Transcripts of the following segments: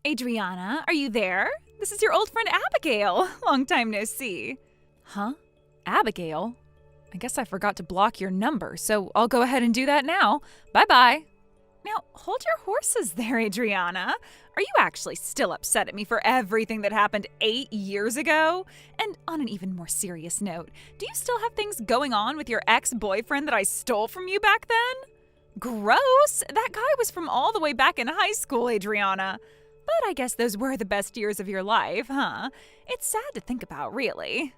Adriana, are you there? This is your old friend Abigail. Long time no see. Huh? Abigail? I guess I forgot to block your number, so I'll go ahead and do that now. Bye-bye. Now, hold your horses there, Adriana. Are you actually still upset at me for everything that happened 8 years ago? And on an even more serious note, do you still have things going on with your ex-boyfriend that I stole from you back then? Gross! That guy was from all the way back in high school, Adriana. But I guess those were the best years of your life, huh? It's sad to think about, really.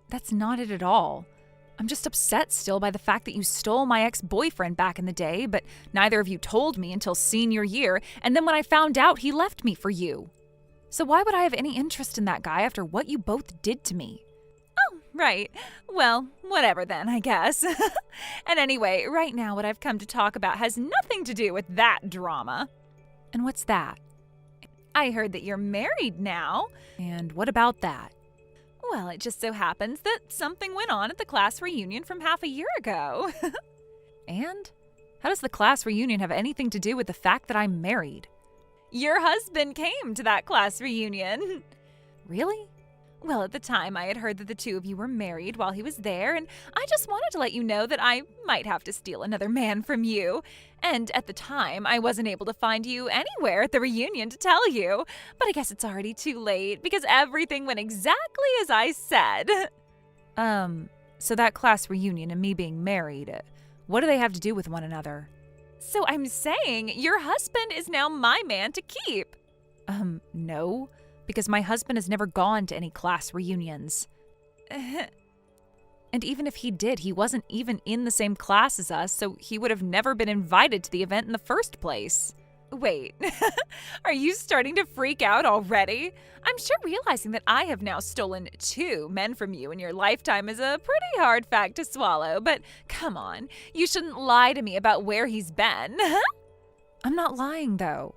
That's not it at all. I'm just upset still by the fact that you stole my ex-boyfriend back in the day, but neither of you told me until senior year, and then when I found out, he left me for you. So why would I have any interest in that guy after what you both did to me? Oh, right. Well, whatever then, I guess. And anyway, right now what I've come to talk about has nothing to do with that drama. And what's that? I heard that you're married now. And what about that? Well, it just so happens that something went on at the class reunion from half a year ago. And? How does the class reunion have anything to do with the fact that I'm married? Your husband came to that class reunion. Really? Well, at the time, I had heard that the two of you were married while he was there, and I just wanted to let you know that I might have to steal another man from you. And at the time, I wasn't able to find you anywhere at the reunion to tell you. But I guess it's already too late, because everything went exactly as I said. So that class reunion and me being married, what do they have to do with one another? So I'm saying your husband is now my man to keep. No. Because my husband has never gone to any class reunions. And even if he did, he wasn't even in the same class as us, so he would have never been invited to the event in the first place. Wait, are you starting to freak out already? I'm sure realizing that I have now stolen 2 men from you in your lifetime is a pretty hard fact to swallow, but come on, you shouldn't lie to me about where he's been. I'm not lying, though.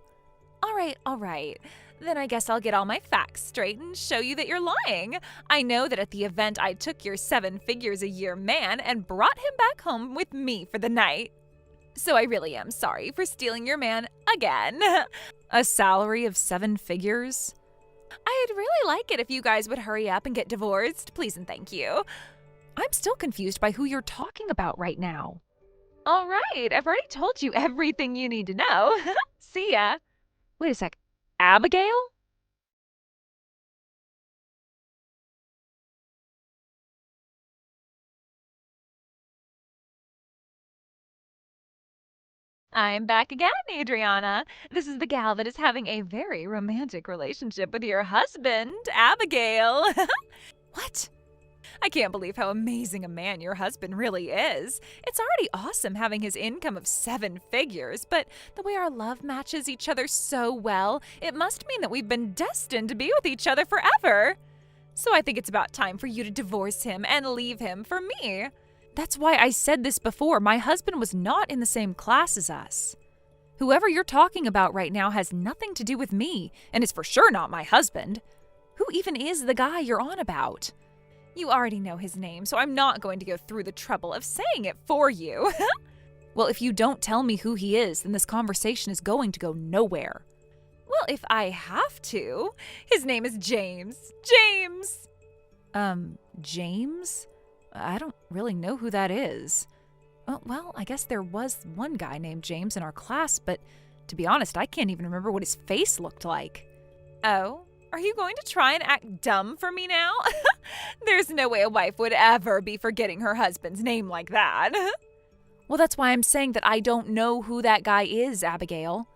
All right. Then I guess I'll get all my facts straight and show you that you're lying. I know that at the event I took your 7 figures a year man and brought him back home with me for the night. So I really am sorry for stealing your man again. A salary of 7 figures? I'd really like it if you guys would hurry up and get divorced, please and thank you. I'm still confused by who you're talking about right now. All right, I've already told you everything you need to know. See ya. Wait a sec. Abigail? I'm back again, Adriana. This is the gal that is having a very romantic relationship with your husband, Abigail. What? I can't believe how amazing a man your husband really is. It's already awesome having his income of 7 figures, but the way our love matches each other so well, it must mean that we've been destined to be with each other forever. So I think it's about time for you to divorce him and leave him for me. That's why I said this before. My husband was not in the same class as us. Whoever you're talking about right now has nothing to do with me, and is for sure not my husband. Who even is the guy you're on about? You already know his name, so I'm not going to go through the trouble of saying it for you. Well, if you don't tell me who he is, then this conversation is going to go nowhere. Well, if I have to. His name is James. James! James? I don't really know who that is. Well, I guess there was one guy named James in our class, but to be honest, I can't even remember what his face looked like. Oh? Are you going to try and act dumb for me now? There's no way a wife would ever be forgetting her husband's name like that. Well, that's why I'm saying that I don't know who that guy is, Abigail.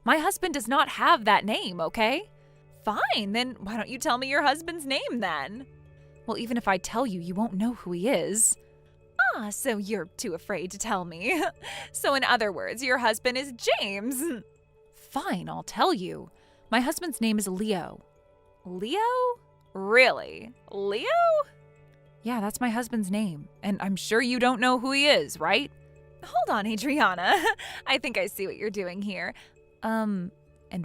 My husband does not have that name, okay? Fine, then why don't you tell me your husband's name then? Well, even if I tell you, you won't know who he is. Ah, so you're too afraid to tell me. So in other words, your husband is James. Fine, I'll tell you. My husband's name is Leo. Leo? Really? Leo? Yeah, that's my husband's name. And I'm sure you don't know who he is, right? Hold on, Adriana. I think I see what you're doing here. And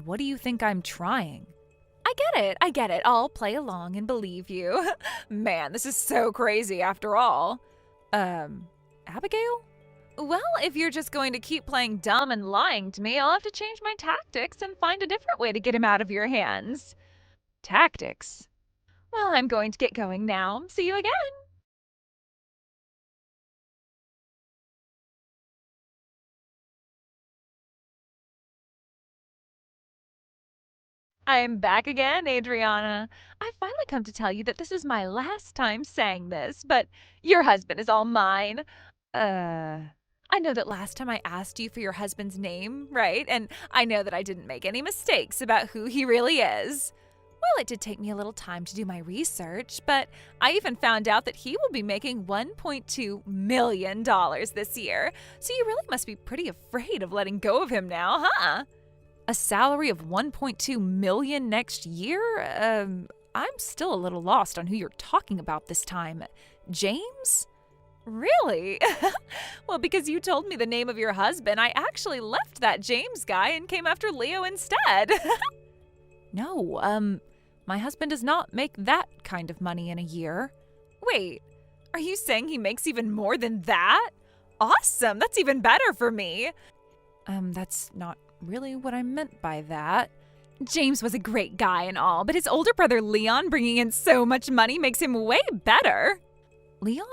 what do you think I'm trying? I get it. I'll play along and believe you. Man, this is so crazy after all. Abigail? Well, if you're just going to keep playing dumb and lying to me, I'll have to change my tactics and find a different way to get him out of your hands. Tactics? Well, I'm going to get going now. See you again. I'm back again, Adriana. I've finally come to tell you that this is my last time saying this, but your husband is all mine. I know that last time I asked you for your husband's name, right? And I know that I didn't make any mistakes about who he really is. Well, it did take me a little time to do my research, but I even found out that he will be making $1.2 million this year. So you really must be pretty afraid of letting go of him now, huh? A salary of $1.2 million next year? I'm still a little lost on who you're talking about this time. James? Really? Well, because you told me the name of your husband, I actually left that James guy and came after Leo instead. No, my husband does not make that kind of money in a year. Wait, are you saying he makes even more than that? Awesome, that's even better for me. That's not really what I meant by that. James was a great guy and all, but his older brother Leon bringing in so much money makes him way better. Leon?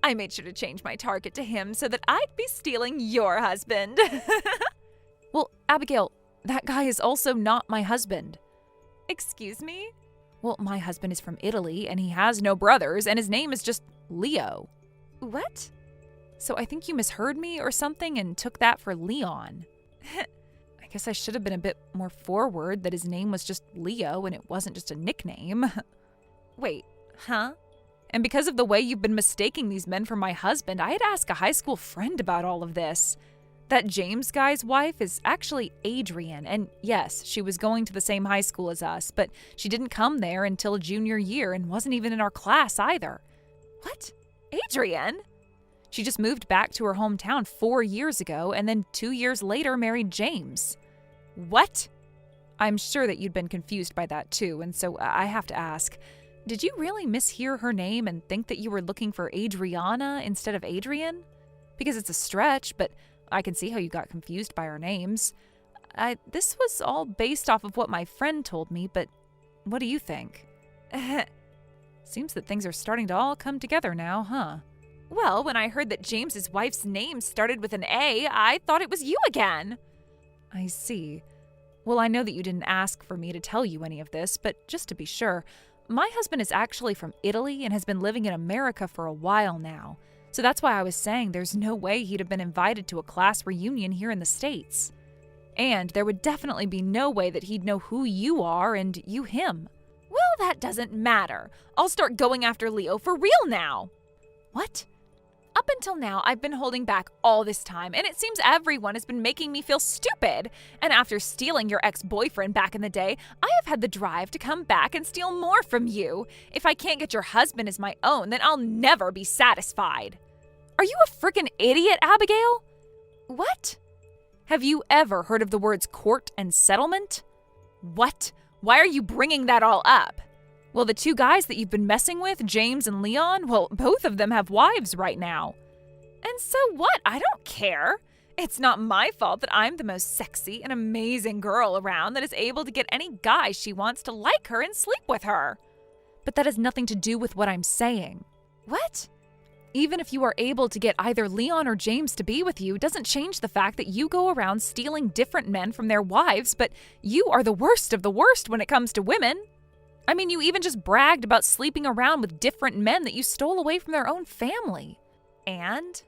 I made sure to change my target to him so that I'd be stealing your husband. Well, Abigail, that guy is also not my husband. Excuse me? Well, my husband is from Italy and he has no brothers and his name is just Leo. What? So I think you misheard me or something and took that for Leon. I guess I should have been a bit more forward that his name was just Leo and it wasn't just a nickname. Wait, huh? And because of the way you've been mistaking these men for my husband, I had asked a high school friend about all of this. That James guy's wife is actually Adrian, and yes, she was going to the same high school as us, but she didn't come there until junior year and wasn't even in our class either. What? Adrian? She just moved back to her hometown 4 years ago and then 2 years later married James. What? I'm sure that you'd been confused by that too, and so I have to ask, did you really mishear her name and think that you were looking for Adriana instead of Adrian? Because it's a stretch, but I can see how you got confused by our names. This was all based off of what my friend told me, but what do you think? Seems that things are starting to all come together now, huh? Well, when I heard that James's wife's name started with an A, I thought it was you again. I see. Well, I know that you didn't ask for me to tell you any of this, but just to be sure, my husband is actually from Italy and has been living in America for a while now. So that's why I was saying there's no way he'd have been invited to a class reunion here in the States. And there would definitely be no way that he'd know who you are and you him. Well, that doesn't matter. I'll start going after Leo for real now. What? Up until now, I've been holding back all this time, and it seems everyone has been making me feel stupid. And after stealing your ex-boyfriend back in the day, I have had the drive to come back and steal more from you. If I can't get your husband as my own, then I'll never be satisfied. Are you a frickin' idiot, Abigail? What? Have you ever heard of the words court and settlement? What? Why are you bringing that all up? Well, the 2 guys that you've been messing with, James and Leon, well, both of them have wives right now. And so what? I don't care. It's not my fault that I'm the most sexy and amazing girl around that is able to get any guy she wants to like her and sleep with her. But that has nothing to do with what I'm saying. What? Even if you are able to get either Leon or James to be with you, doesn't change the fact that you go around stealing different men from their wives, but you are the worst of the worst when it comes to women. I mean, you even just bragged about sleeping around with different men that you stole away from their own family. And?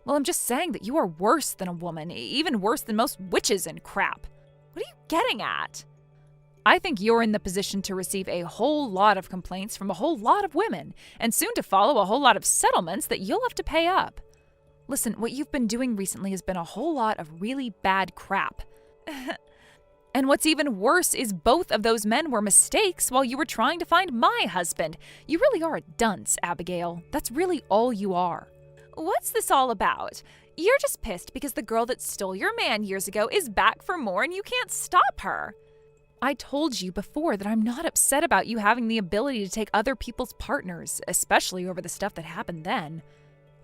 Well, I'm just saying that you are worse than a woman, even worse than most witches and crap. What are you getting at? I think you're in the position to receive a whole lot of complaints from a whole lot of women, and soon to follow a whole lot of settlements that you'll have to pay up. Listen, what you've been doing recently has been a whole lot of really bad crap. And what's even worse is both of those men were mistakes while you were trying to find my husband. You really are a dunce, Abigail. That's really all you are. What's this all about? You're just pissed because the girl that stole your man years ago is back for more and you can't stop her. I told you before that I'm not upset about you having the ability to take other people's partners, especially over the stuff that happened then.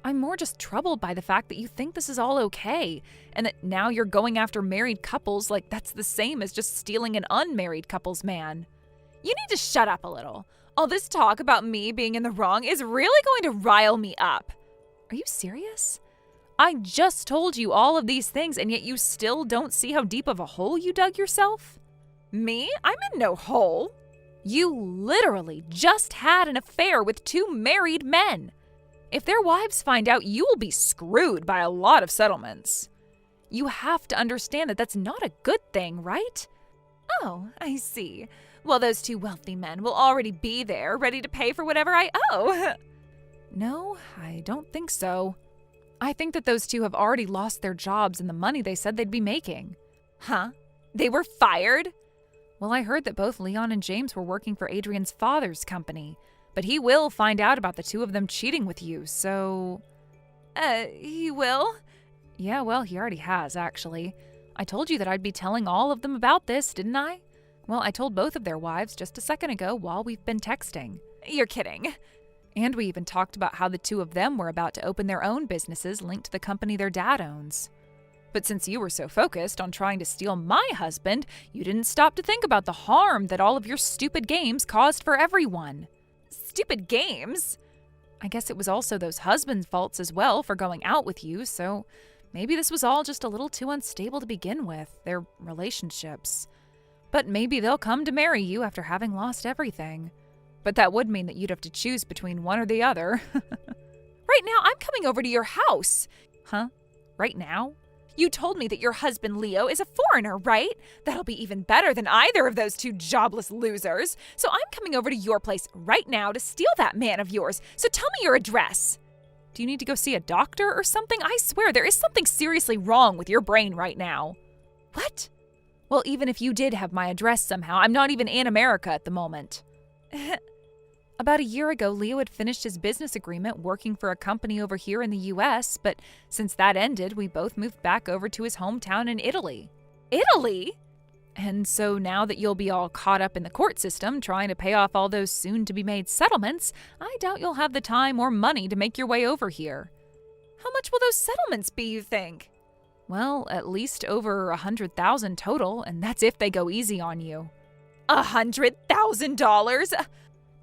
I'm more just troubled by the fact that you think this is all okay, and that now you're going after married couples like that's the same as just stealing an unmarried couple's man. You need to shut up a little. All this talk about me being in the wrong is really going to rile me up. Are you serious? I just told you all of these things, and yet you still don't see how deep of a hole you dug yourself? Me? I'm in no hole. You literally just had an affair with two married men. If their wives find out, you will be screwed by a lot of settlements. You have to understand that that's not a good thing, right? Oh, I see. Well, those two wealthy men will already be there, ready to pay for whatever I owe. No, I don't think so. I think that those two have already lost their jobs and the money they said they'd be making. Huh? They were fired? Well, I heard that both Leon and James were working for Adrian's father's company, but he will find out about the two of them cheating with you, so… He will? Yeah, well, he already has, actually. I told you that I'd be telling all of them about this, didn't I? Well, I told both of their wives just a second ago while we've been texting. You're kidding. And we even talked about how the two of them were about to open their own businesses linked to the company their dad owns. But since you were so focused on trying to steal my husband, you didn't stop to think about the harm that all of your stupid games caused for everyone. Stupid games? I guess it was also those husbands' faults as well for going out with you, so maybe this was all just a little too unstable to begin with, their relationships. But maybe they'll come to marry you after having lost everything. But that would mean that you'd have to choose between one or the other. Right now, I'm coming over to your house. Huh? Right now? You told me that your husband Leo is a foreigner, right? That'll be even better than either of those two jobless losers. So I'm coming over to your place right now to steal that man of yours. So tell me your address. Do you need to go see a doctor or something? I swear there is something seriously wrong with your brain right now. What? Well, even if you did have my address somehow, I'm not even in America at the moment. About a year ago, Leo had finished his business agreement working for a company over here in the US, but since that ended, we both moved back over to his hometown in Italy. Italy? And so now that you'll be all caught up in the court system trying to pay off all those soon-to-be-made settlements, I doubt you'll have the time or money to make your way over here. How much will those settlements be, you think? Well, at least over 100,000 total, and that's if they go easy on you. $100,000?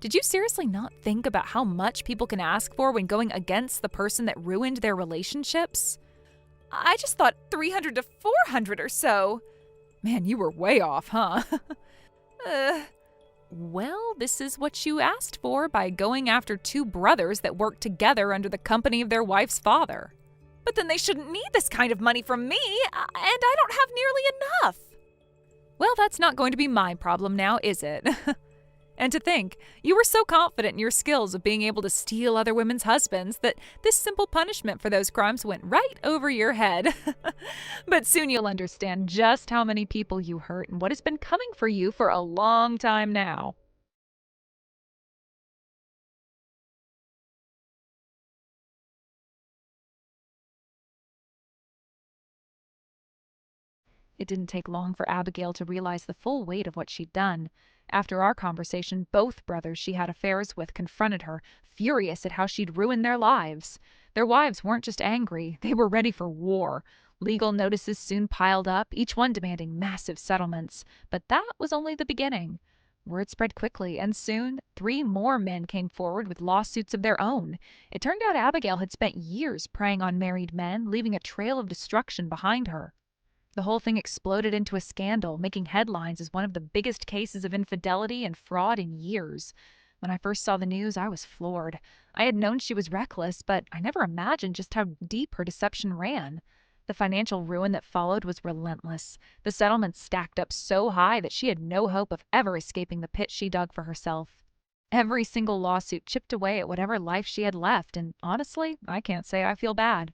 Did you seriously not think about how much people can ask for when going against the person that ruined their relationships? I just thought 300 to 400 or so. Man, you were way off, huh? Well, this is what you asked for by going after two brothers that work together under the company of their wife's father. But then they shouldn't need this kind of money from me, and I don't have nearly enough. Well, that's not going to be my problem now, is it? And to think, you were so confident in your skills of being able to steal other women's husbands that this simple punishment for those crimes went right over your head. But soon you'll understand just how many people you hurt and what has been coming for you for a long time now. It didn't take long for Abigail to realize the full weight of what she'd done. After our conversation, both brothers she had affairs with confronted her, furious at how she'd ruined their lives. Their wives weren't just angry, they were ready for war. Legal notices soon piled up, each one demanding massive settlements. But that was only the beginning. Word spread quickly, and soon 3 more men came forward with lawsuits of their own. It turned out Abigail had spent years preying on married men, leaving a trail of destruction behind her. The whole thing exploded into a scandal, making headlines as one of the biggest cases of infidelity and fraud in years. When I first saw the news, I was floored. I had known she was reckless, but I never imagined just how deep her deception ran. The financial ruin that followed was relentless. The settlements stacked up so high that she had no hope of ever escaping the pit she dug for herself. Every single lawsuit chipped away at whatever life she had left, and honestly, I can't say I feel bad.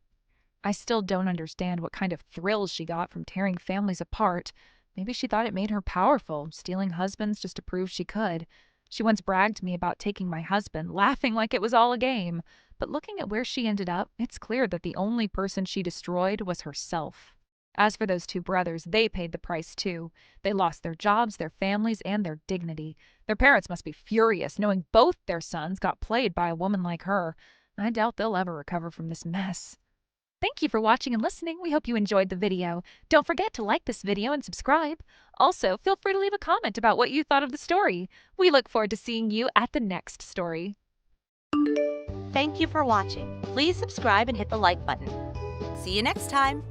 I still don't understand what kind of thrills she got from tearing families apart. Maybe she thought it made her powerful, stealing husbands just to prove she could. She once bragged to me about taking my husband, laughing like it was all a game. But looking at where she ended up, it's clear that the only person she destroyed was herself. As for those 2 brothers, they paid the price too. They lost their jobs, their families, and their dignity. Their parents must be furious, knowing both their sons got played by a woman like her. I doubt they'll ever recover from this mess. Thank you for watching and listening. We hope you enjoyed the video. Don't forget to like this video and subscribe. Also, feel free to leave a comment about what you thought of the story. We look forward to seeing you at the next story. Thank you for watching. Please subscribe and hit the like button. See you next time.